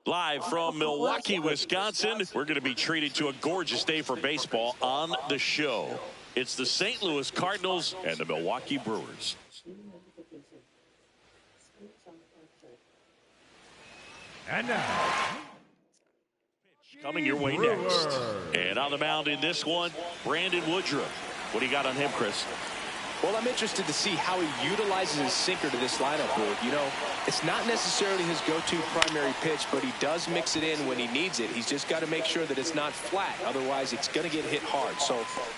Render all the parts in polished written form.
Live from Milwaukee, Wisconsin, we're going to be treated to a gorgeous day for baseball on the show. It's the St. Louis Cardinals and the Milwaukee Brewers. And now, coming your way next. And on the mound in this one, Brandon Woodruff. What do you got on him, Chris? Well, I'm interested to see how he utilizes his sinker to this lineup, Boyd. You know, it's not necessarily his go-to primary pitch, but he does mix it in when he needs it. He's just got to make sure that it's not flat. Otherwise, it's going to get hit hard. So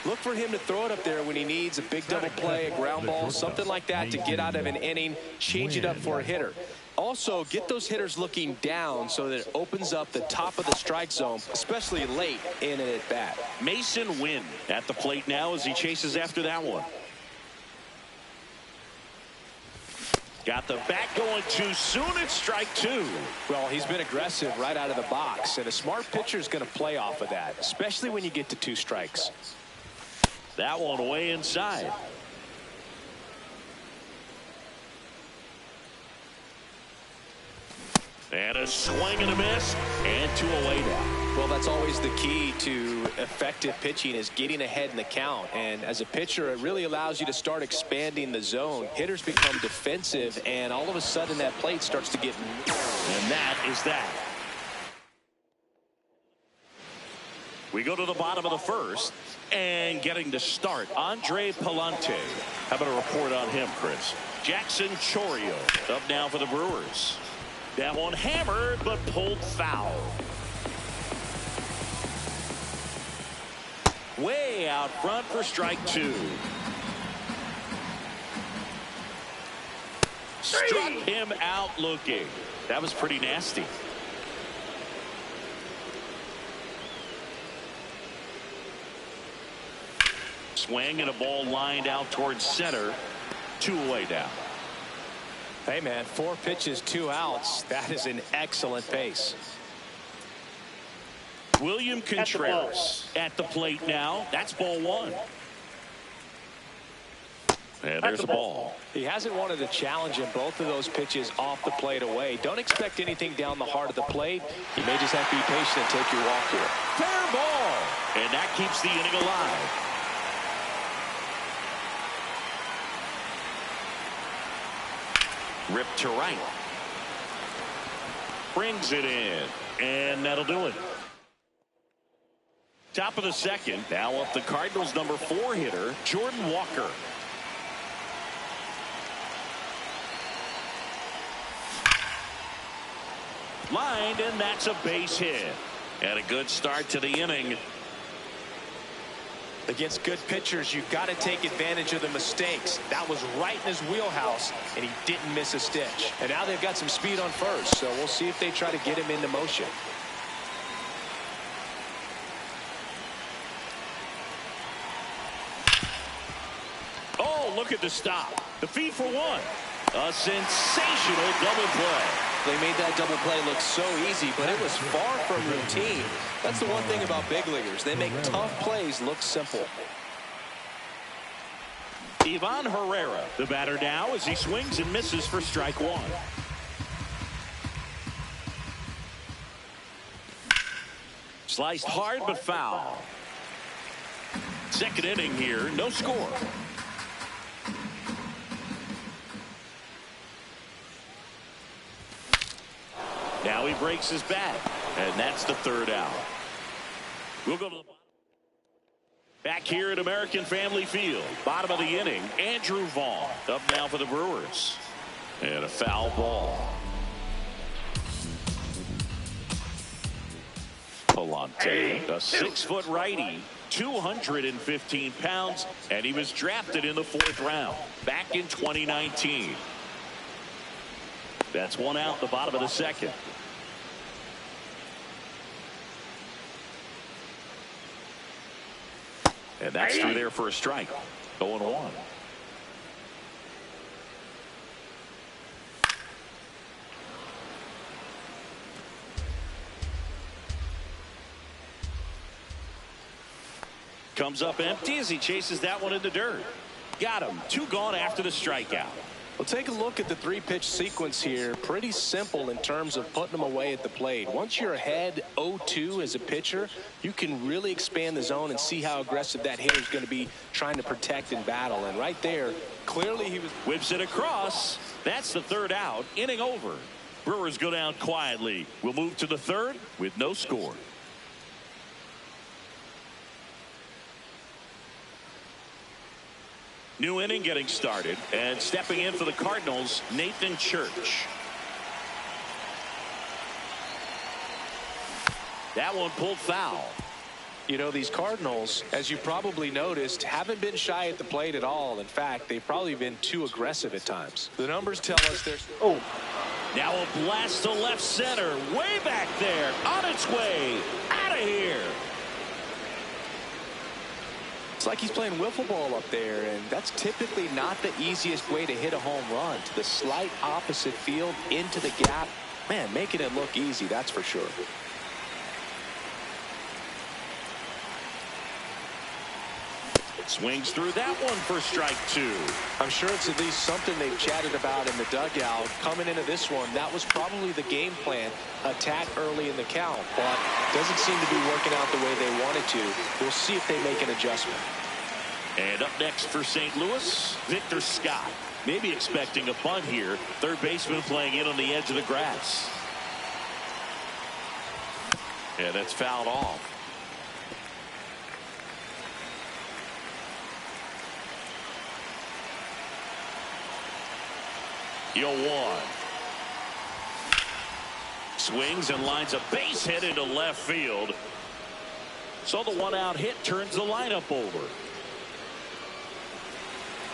look for him to throw it up there when he needs a big double play, a ground ball, something like that to get out of an inning, change it up for a hitter. Also, get those hitters looking down so that it opens up the top of the strike zone, especially late in an at-bat. Mason Wynn at the plate now as he chases after that one. Got the bat going too soon. It's strike two. Well, he's been aggressive right out of the box, and a smart pitcher is going to play off of that, especially when you get to 2 strikes. That one way inside. And a swing and a miss, and 2 away now. Well, that's always the key to effective pitching, is getting ahead in the count. And as a pitcher, it really allows you to start expanding the zone. Hitters become defensive, and all of a sudden that plate starts to get... And that is that. We go to the bottom of the first, and getting to start, Andre Palante. How about a report on him, Chris? Jackson Chourio up now for the Brewers. That one hammered, but pulled foul. Way out front for strike 2. Struck him out looking. That was pretty nasty. Swing and a ball lined out towards center. 2 away now. Hey, man, 4 pitches, 2 outs. That is an excellent pace. William Contreras at the plate now. That's ball 1. And there's a ball. He hasn't wanted a challenge in both of those pitches off the plate away. Don't expect anything down the heart of the plate. You may just have to be patient and take your walk here. Fair ball. And that keeps the inning alive. Ripped to right. Brings it in. And that'll do it. Top of the second. Now up the Cardinals' number 4 hitter, Jordan Walker. Lined, and that's a base hit. And a good start to the inning. Against good pitchers, you've got to take advantage of the mistakes. That was right in his wheelhouse, and he didn't miss a stitch. And now they've got some speed on first, so we'll see if they try to get him into motion. Oh, look at the stop. The feed for 1. A sensational double play. They made that double play look so easy, but it was far from routine. That's the one thing about big leaguers. They make tough plays look simple. Ivan Herrera, the batter now, as he swings and misses for strike 1. Sliced hard but foul. Second inning here, no score. Now he breaks his bat, and that's the third out. We'll go to the bottom. Back here at American Family Field, bottom of the inning, Andrew Vaughn up now for the Brewers. And a foul ball. Palante, a 6-foot righty, 215 pounds, and he was drafted in the 4th round back in 2019. That's one out, the bottom of the 2nd. And that's through there for a strike. 0-1. Comes up empty as he chases that one in the dirt. Got him. 2 gone after the strikeout. Well, take a look at the 3-pitch sequence here. Pretty simple in terms of putting them away at the plate. Once you're ahead 0-2 as a pitcher, you can really expand the zone and see how aggressive that hitter is going to be trying to protect and battle. And right there, clearly he was... Whips it across. That's the 3rd out. Inning over. Brewers go down quietly. We'll move to the 3rd with no score. New inning getting started, and stepping in for the Cardinals, Nathan Church. That one pulled foul. You know, these Cardinals, as you probably noticed, haven't been shy at the plate at all. In fact, they've probably been too aggressive at times. The numbers tell us there's... Oh. Now a blast to left center, way back there, on its way, out of here. It's like he's playing wiffle ball up there, and that's typically not the easiest way to hit a home run. To the slight opposite field, into the gap. Man, making it look easy, that's for sure. Swings through that one for strike 2. I'm sure it's at least something they've chatted about in the dugout. Coming into this one, that was probably the game plan. Attack early in the count, but doesn't seem to be working out the way they wanted to. We'll see if they make an adjustment. And up next for St. Louis, Victor Scott. Maybe expecting a bunt here. Third baseman playing in on the edge of the grass. And that's fouled off. Yo, 1. Swings and lines a base hit into left field. So the 1-out hit turns the lineup over.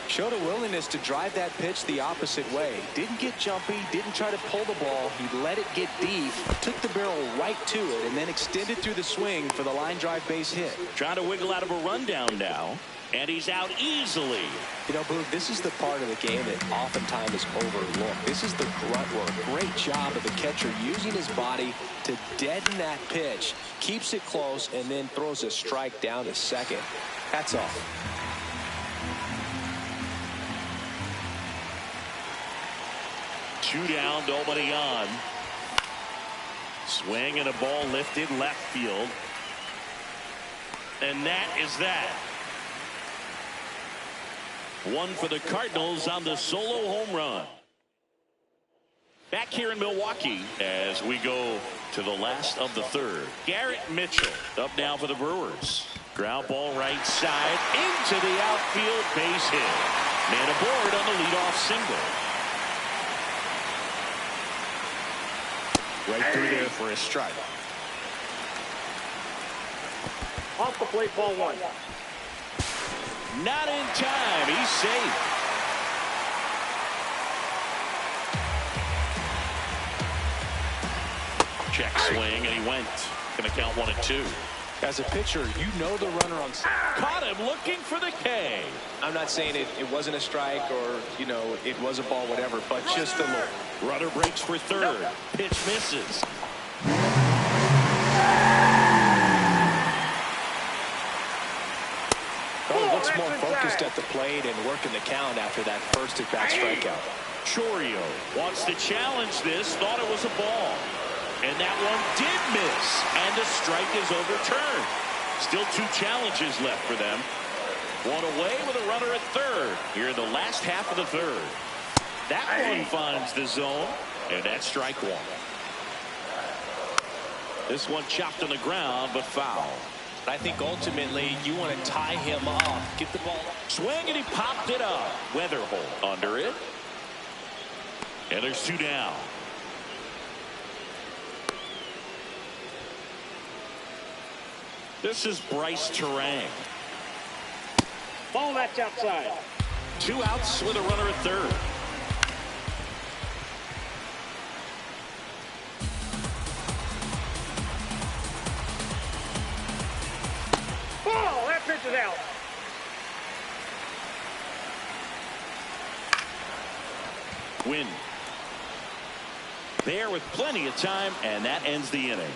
Showed a willingness to drive that pitch the opposite way. Didn't get jumpy, didn't try to pull the ball. He let it get deep, took the barrel right to it, and then extended through the swing for the line drive base hit. Trying to wiggle out of a rundown now. And he's out easily. You know, Boog, this is the part of the game that oftentimes is overlooked. This is the grunt work. Great job of the catcher using his body to deaden that pitch. Keeps it close and then throws a strike down to second. That's all. Two down, nobody on. Swing and a ball lifted left field. And that is that. One for the Cardinals on the solo home run. Back here in Milwaukee as we go to the last of the 3rd. Garrett Mitchell up now for the Brewers. Ground ball right side into the outfield, base hit. Man aboard on the leadoff single. Right through there for a strike. Off the plate, ball 1. Not in time. He's safe. Check swing, and he went. Going to count 1 and 2. As a pitcher, you know the runner on... Caught him looking for the K. I'm not saying it wasn't a strike or, you know, it was a ball, whatever, but just a look. Runner breaks for 3rd. Pitch misses. Looks more focused at the plate and working the count after that first at-bat strikeout. Chourio wants to challenge this, thought it was a ball. And that one did miss, and the strike is overturned. Still 2 challenges left for them. One away with a runner at 3rd here in the last half of the 3rd. That one finds the zone, and that's strike 1. This one chopped on the ground, but foul. I think ultimately you want to tie him up. Get the ball. Swing, and he popped it up. Weatherhold under it. And there's 2 down. This is Bryce Terang. Ball that's outside. 2 outs with a runner at third. Ball, that pitch is out. Win. There with plenty of time, and that ends the inning.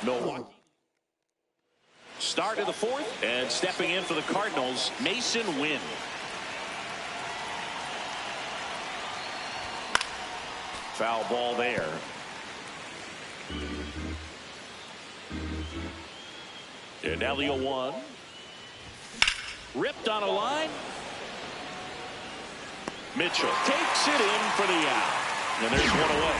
Milwaukee. Start of the 4th, and stepping in for the Cardinals, Mason Wynn. Foul ball there. And now the 0-1. Ripped on a line. Mitchell takes it in for the out. And there's one away.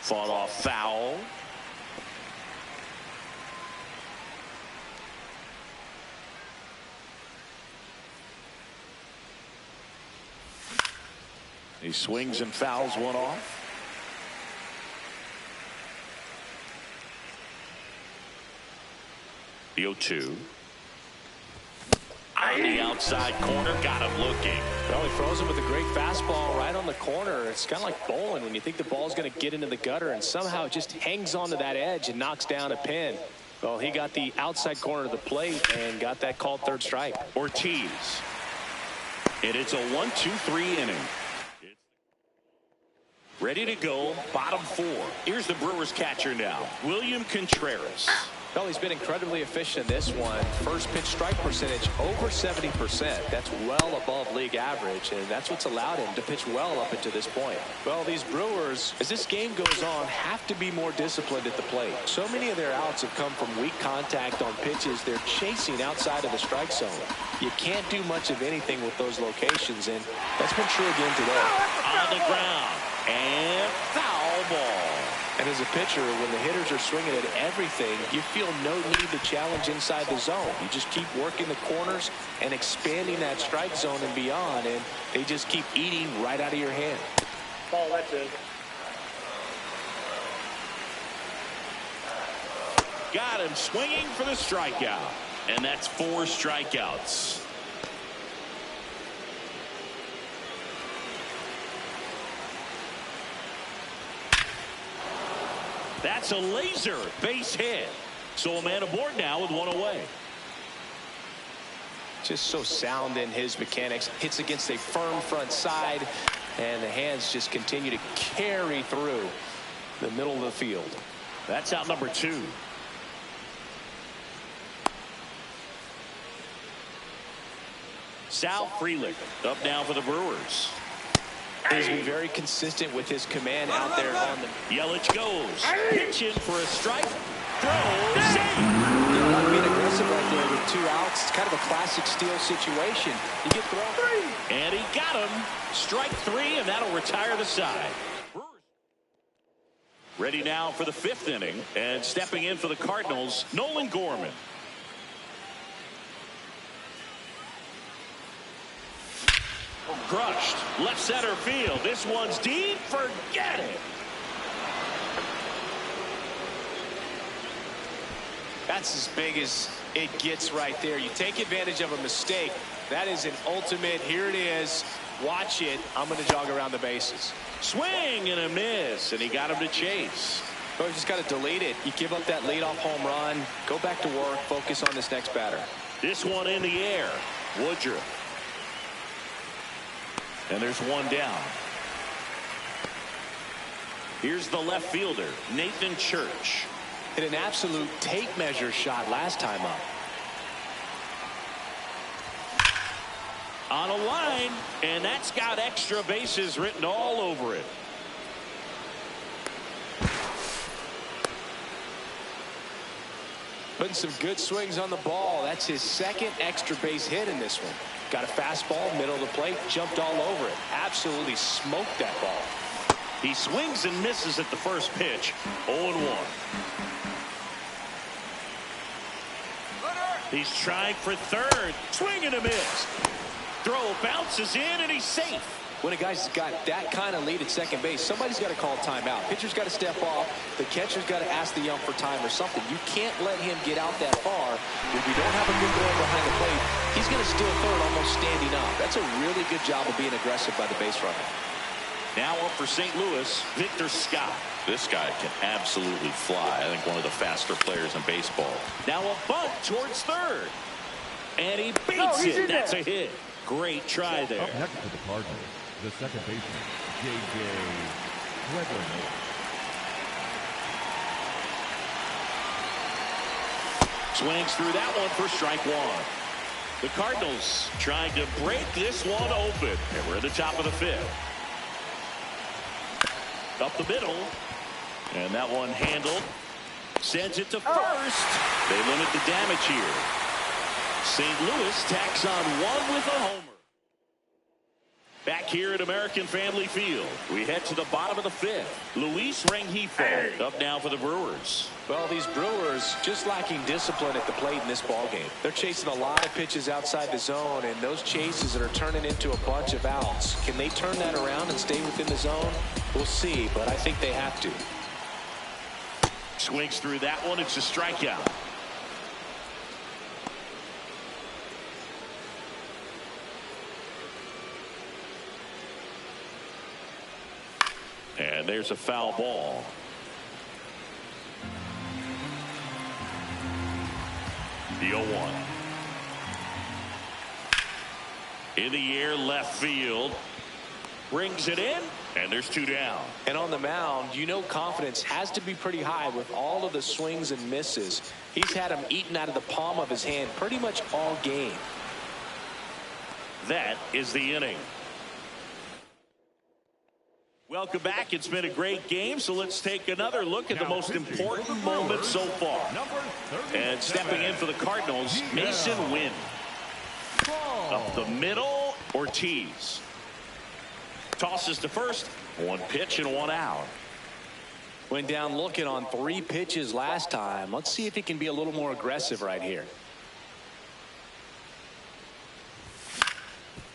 Fought off foul. He swings and fouls one off. The 0-2. On the outside corner, got him looking. Well, he throws him with a great fastball right on the corner. It's kind of like bowling when you think the ball's going to get into the gutter, and somehow it just hangs onto that edge and knocks down a pin. Well, he got the outside corner of the plate and got that called third strike. Ortiz. And it's a 1-2-3 inning. Ready to go, bottom 4. Here's the Brewers catcher now, William Contreras. Well, he's been incredibly efficient in this one. First pitch strike percentage over 70%. That's well above league average, and that's what's allowed him to pitch well up until this point. Well, these Brewers, as this game goes on, have to be more disciplined at the plate. So many of their outs have come from weak contact on pitches they're chasing outside of the strike zone. You can't do much of anything with those locations, and that's been true again today. On the ground, and foul ball. And as a pitcher, when the hitters are swinging at everything, you feel no need to challenge inside the zone. You just keep working the corners and expanding that strike zone and beyond, and they just keep eating right out of your hand. Ball, that's in. Got him swinging for the strikeout. And that's 4 strikeouts. That's a laser base hit. So a man aboard now with 1 away. Just so sound in his mechanics. Hits against a firm front side, and the hands just continue to carry through the middle of the field. That's out number 2. Sal Frelick up now for the Brewers. He's been very consistent with his command out there on the. Yelich goes. Pitching for a strike. Throw. Save. Not being aggressive right there with 2 outs. It's kind of a classic steal situation. You get thrown. And he got him. Strike 3, and that'll retire the side. Ready now for the 5th inning. And stepping in for the Cardinals, Nolan Gorman. Crushed. Left center field. This one's deep. Forget it. That's as big as it gets right there. You take advantage of a mistake. That is an ultimate. Here it is. Watch it. I'm going to jog around the bases. Swing and a miss, and he got him to chase. Well, you just got to delete it. You give up that leadoff home run. Go back to work. Focus on this next batter. This one in the air. Woodruff. And there's 1 down. Here's the left fielder, Nathan Church. Hit an absolute tape measure shot last time up. On a line, and that's got extra bases written all over it. Putting some good swings on the ball. That's his 2nd extra base hit in this one. Got a fastball, middle of the plate, jumped all over it. Absolutely smoked that ball. He swings and misses at the first pitch. 0-1. He's trying for third. Swing and a miss. Throw bounces in, and he's safe. When a guy's got that kind of lead at second base, somebody's got to call timeout. Pitcher's got to step off. The catcher's got to ask the ump for time or something. You can't let him get out that far. If you don't have a good man behind the plate, he's going to steal third almost standing up. That's a really good job of being aggressive by the base runner. Now up for St. Louis, Victor Scott. This guy can absolutely fly. I think one of the faster players in baseball. Now a bunt towards third. And he beats it. That's a hit. Great try there. Up next for the Cardinals, the second baseman, J.J. Swings through that one for strike one. The Cardinals trying to break this one open. And we're at the top of the fifth. Up the middle. And that one handled. Sends it to first. They limit the damage here. St. Louis tacks on one with a homer. Back here at American Family Field, we head to the bottom of the fifth. Luis Rengifo up now for the Brewers. Well, these Brewers just lacking discipline at the plate in this ballgame. They're chasing a lot of pitches outside the zone, and those chases that are turning into a bunch of outs. Can they turn that around and stay within the zone? We'll see, but I think they have to. Swings through that one. It's a strikeout. And there's a foul ball. The 0-1. In the air, left field. Brings it in, and there's two down. And on the mound, you know confidence has to be pretty high with all of the swings and misses. He's had them eaten out of the palm of his hand pretty much all game. That is the inning. Welcome back. It's been a great game, so let's take another look at the most important moment so far. And stepping in for the Cardinals, Mason Wynn. Up the middle, Ortiz. Tosses to first. One pitch and one out. Went down looking on 3 pitches last time. Let's see if he can be a little more aggressive right here.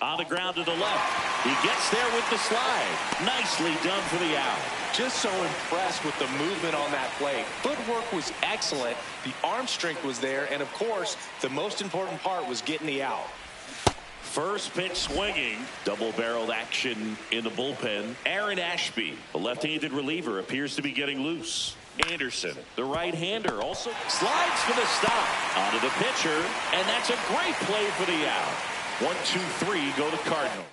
On the ground to the left. He gets there with the slide. Nicely done for the out. Just so impressed with the movement on that play. Footwork was excellent. The arm strength was there. And, of course, the most important part was getting the out. First pitch swinging. Double-barreled action in the bullpen. Aaron Ashby, the left-handed reliever, appears to be getting loose. Anderson, the right-hander, also slides for the stop. Onto the pitcher. And that's a great play for the out. 1, 2, 3 go to Cardinals.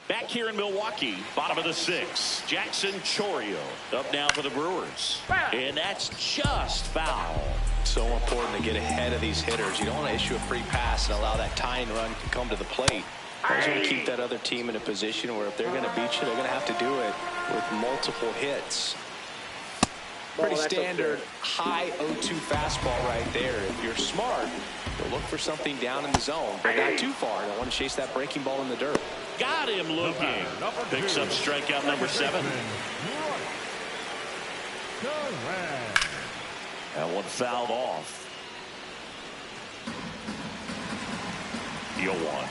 Back here in Milwaukee, bottom of the 6th, Jackson Chourio up now for the Brewers. And that's just foul. So important to get ahead of these hitters. You don't want to issue a free pass and allow that tying run to come to the plate. Those are going to keep that other team in a position where if they're going to beat you, they're going to have to do it with multiple hits. Pretty standard high 0-2 fastball right there. If you're smart, you'll look for something down in the zone, but not too far. Don't want to chase that breaking ball in the dirt. Got him looking. Picks up strikeout number 7. That one fouled off. The 0-1.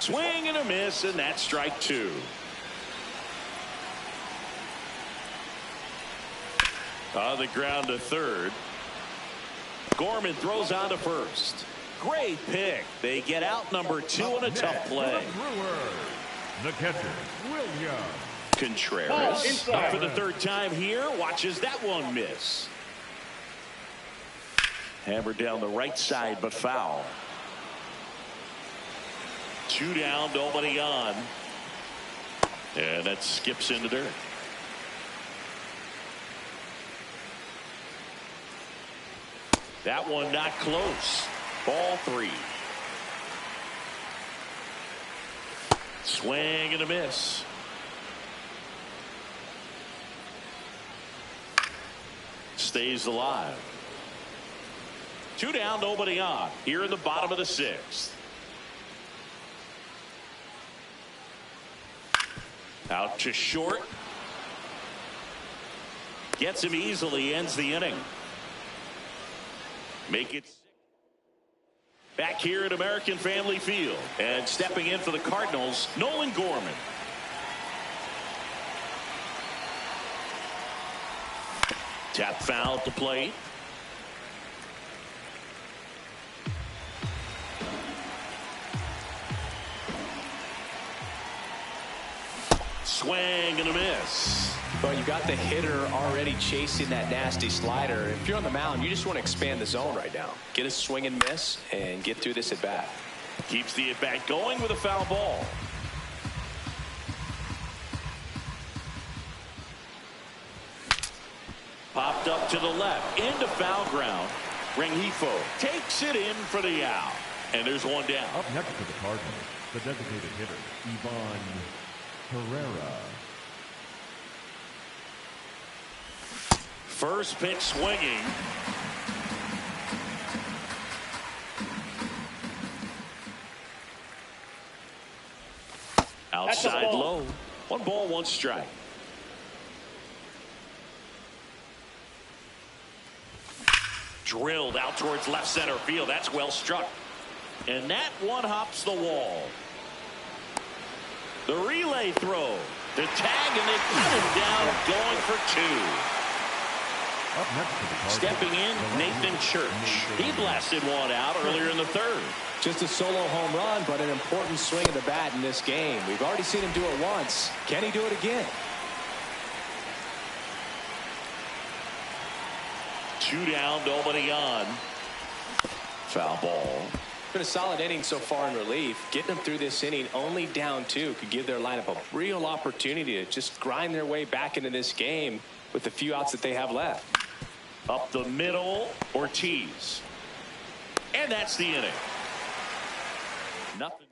Swing and a miss, and that's strike 2. On the ground to third. Gorman throws on to first. Great pick. They get out number 2 on a tough play. The catcher, William Contreras up for the 3rd time here. Watches that one miss. Hammered down the right side, but foul. 2 down, nobody on. And that skips into dirt. That one not close. Ball 3. Swing and a miss. Stays alive. Two down, nobody on. Here in the bottom of the sixth. Out to short. Gets him easily, ends the inning. Make it back here at American Family Field. And stepping in for the Cardinals, Nolan Gorman. Tap foul at the plate. Swing and a miss. Well, you got the hitter already chasing that nasty slider. If you're on the mound, you just want to expand the zone right now. Get a swing and miss and get through this at bat. Keeps the at bat going with a foul ball. Popped up to the left into foul ground. Rengifo takes it in for the out. And there's one down. Up next for the Cardinals, the designated hitter, Ivan Herrera. First pitch swinging. Outside low. 1 ball, 1 strike. Drilled out towards left center field. That's well struck. And that one hops the wall. The relay throw. The tag, and they cut him down, going for 2. Up next for the Cardinals, stepping in, Nathan Church. He blasted one out earlier in the third. Just a solo home run, but an important swing of the bat in this game. We've already seen him do it once. Can he do it again? 2 down, nobody on. Foul ball. Been a solid inning so far in relief. Getting them through this inning only down 2 could give their lineup a real opportunity to just grind their way back into this game with the few outs that they have left. Up the middle, Ortiz. And that's the inning. Nothing.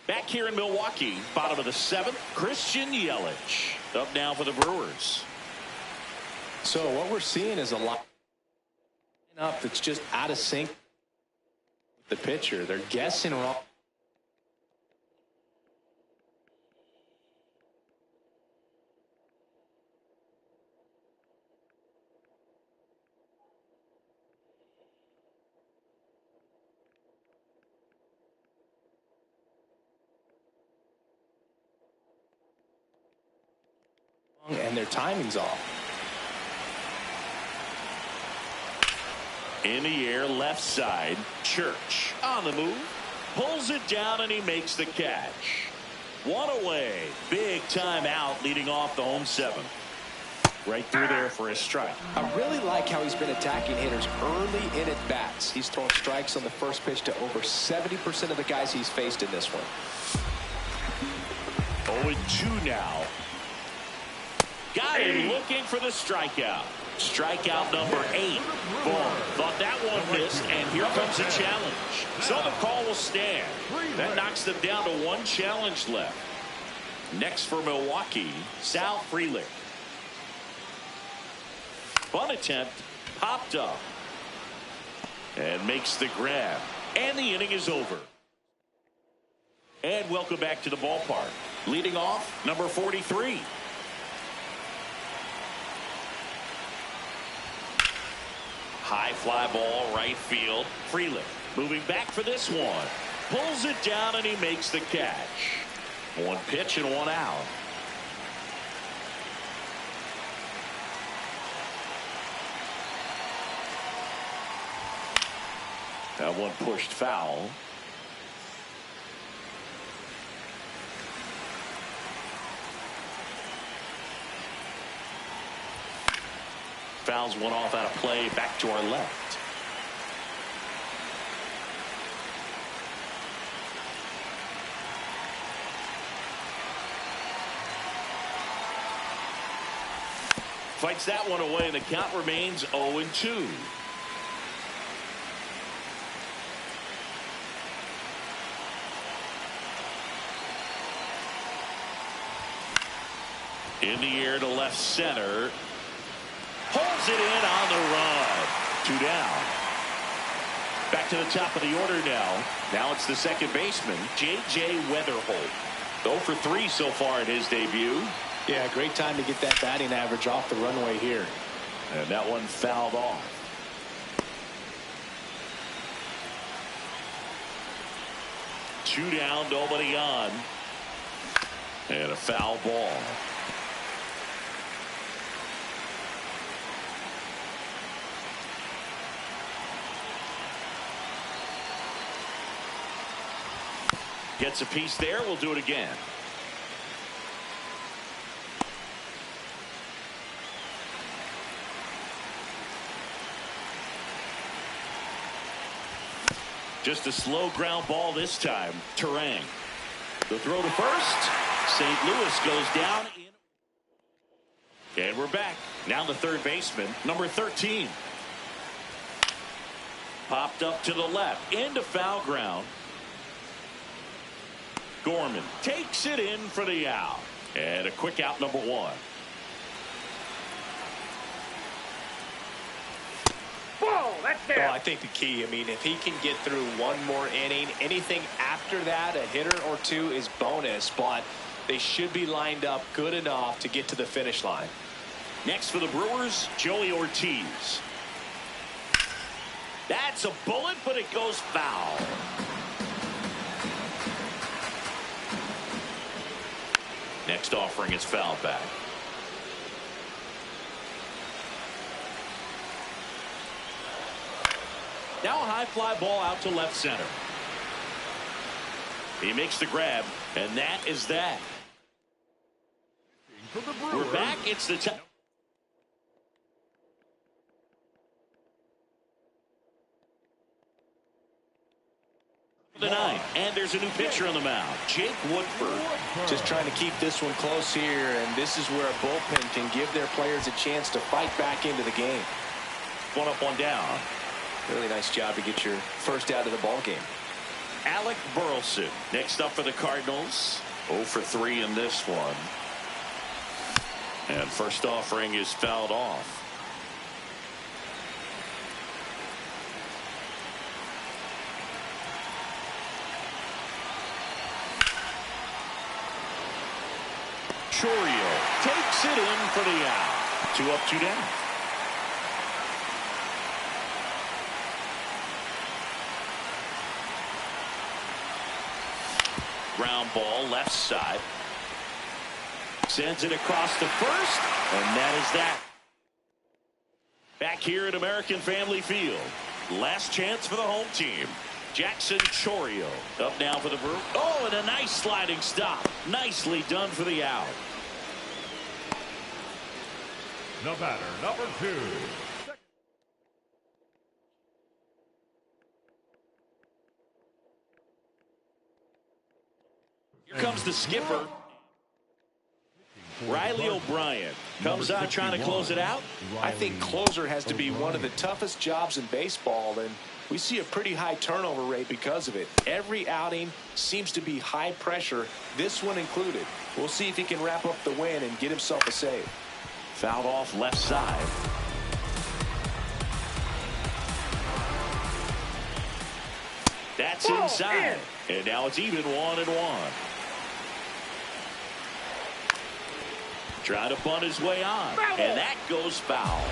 Back here in Milwaukee, bottom of the 7th, Christian Yelich. Up now for the Brewers. So what we're seeing is a lineup that's just out of sync with the pitcher. They're guessing wrong. And their timing's off. In the air, left side, Church on the move, pulls it down, and he makes the catch. 1 away, big time out, leading off the home 7th. Right through there for a strike. I really like how he's been attacking hitters early in at bats. He's thrown strikes on the first pitch to over 70% of the guys he's faced in this one. 0-2 now. Got him looking for the strikeout. Strikeout number 8. Boom. Thought that one missed, and here comes a challenge. So the call will stand. That knocks them down to 1 challenge left. Next for Milwaukee, Sal Frelick. Bunt attempt, popped up. And makes the grab. And the inning is over. And welcome back to the ballpark. Leading off, number 43. High fly ball, right field. Frelick moving back for this one. Pulls it down, and he makes the catch. 1 pitch and 1 out. That one pushed foul. Fouls one off out of play, back to our left. Fights that one away, and the count remains 0-2. In the air to left center. Holds it in on the run. 2 down. Back to the top of the order now. Now it's the second baseman, J.J. Weatherholt. 0 for 3 so far in his debut. Yeah, great time to get that batting average off the runway here. And that one fouled off. Two down, nobody on. And a foul ball. Gets a piece there. We'll do it again. Just a slow ground ball this time. Terang. The throw to first. St. Louis goes down. And we're back. Now the third baseman, number 13. Popped up to the left. Into foul ground. Gorman takes it in for the out. And a quick out, number 1. Ball, that's there. Well, I think the key, I mean, if he can get through one more inning, anything after that, a hitter or two is bonus, but they should be lined up good enough to get to the finish line. Next for the Brewers, Joey Ortiz. That's a bullet, but it goes foul. Next offering is fouled back. Now a high fly ball out to left center. He makes the grab, and that is that. We're back. It's the top. The 9th, and there's a new pitcher on the mound, Jake Woodford. Just trying to keep this one close here, and this is where a bullpen can give their players a chance to fight back into the game. One up, one down. Really nice job to get your first out of the ball game. Alec Burleson next up for the Cardinals. 0 for 3 in this one. And first offering is fouled off. Chourio takes it in for the out. 2 up, 2 down. Ground ball left side. Sends it across to first, and that is that. Back here at American Family Field. Last chance for the home team. Jackson Chourio up now for the Brewers. Oh, and a nice sliding stop. Nicely done for the out. The batter, number 2. Here comes the skipper. Riley O'Brien comes out trying to close it out. I think closer has to be one of the toughest jobs in baseball, and we see a pretty high turnover rate because of it. Every outing seems to be high pressure, this one included. We'll see if he can wrap up the win and get himself a save. Fouled off left side. That's inside. And now it's even 1-1. Trying to bunt his way on. And that goes foul.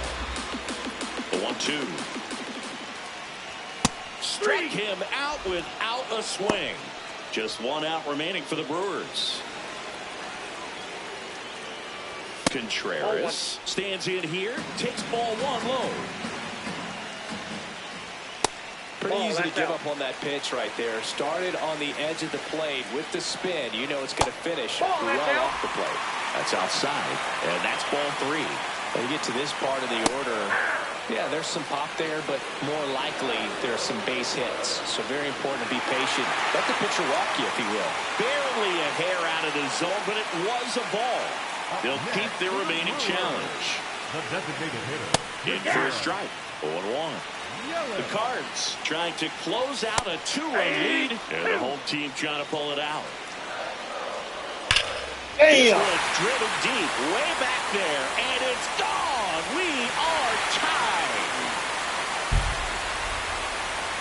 The 1-2. Strike him out without a swing. Just 1 out remaining for the Brewers. Contreras stands in here. Takes ball 1 low. Pretty easy to give up on that pitch right there. Started on the edge of the plate with the spin. You know it's going to finish well off the plate. That's outside, and that's ball 3. When you get to this part of the order, yeah, there's some pop there, but more likely there's some base hits. So very important to be patient. Let the pitcher walk you, if he will. Barely a hair out of the zone, but it was a ball. They'll keep their remaining challenge. The designated hitter. In for a strike. 0-1. The Cards trying to close out a 2-run lead, and the home team trying to pull it out. This one driven deep, way back there, and it's gone. We are tied.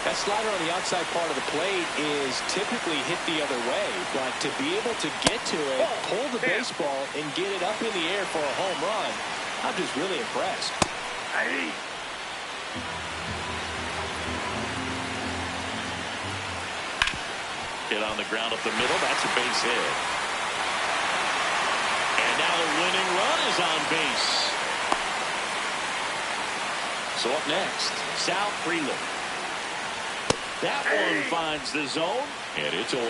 That slider on the outside part of the plate is typically hit the other way, but to be able to get to it, pull the baseball, and get it up in the air for a home run, I'm just really impressed. Hit on the ground up the middle. That's a base hit. And now the winning run is on base. So up next, Sal Freeland. That one finds the zone, and it's 0-1.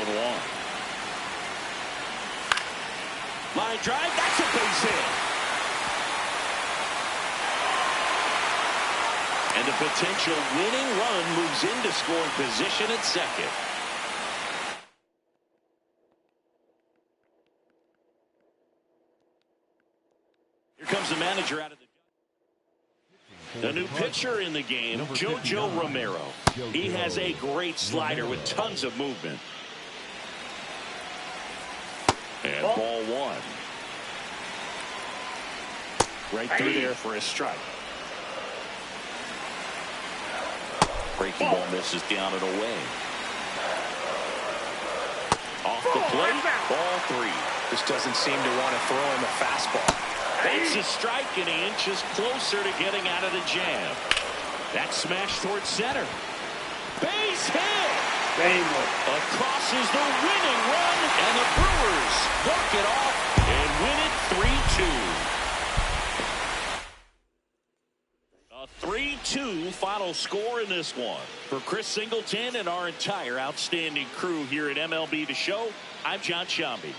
Line drive, that's a base hit. And the potential winning run moves into scoring position at second. Here comes the manager out of the new pitcher in the game, JoJo Romero. He has a great slider with tons of movement. And ball one. Right through there for a strike. Breaking ball misses down and away. Off the plate, ball three. Just doesn't seem to want to throw him a fastball. It's a strike, and he inches closer to getting out of the jam. That smash towards center. Base hit! Across is the winning run, and the Brewers walk it off and win it 3-2. A 3-2 final score in this one. For Chris Singleton and our entire outstanding crew here at MLB The Show, I'm John Shambi.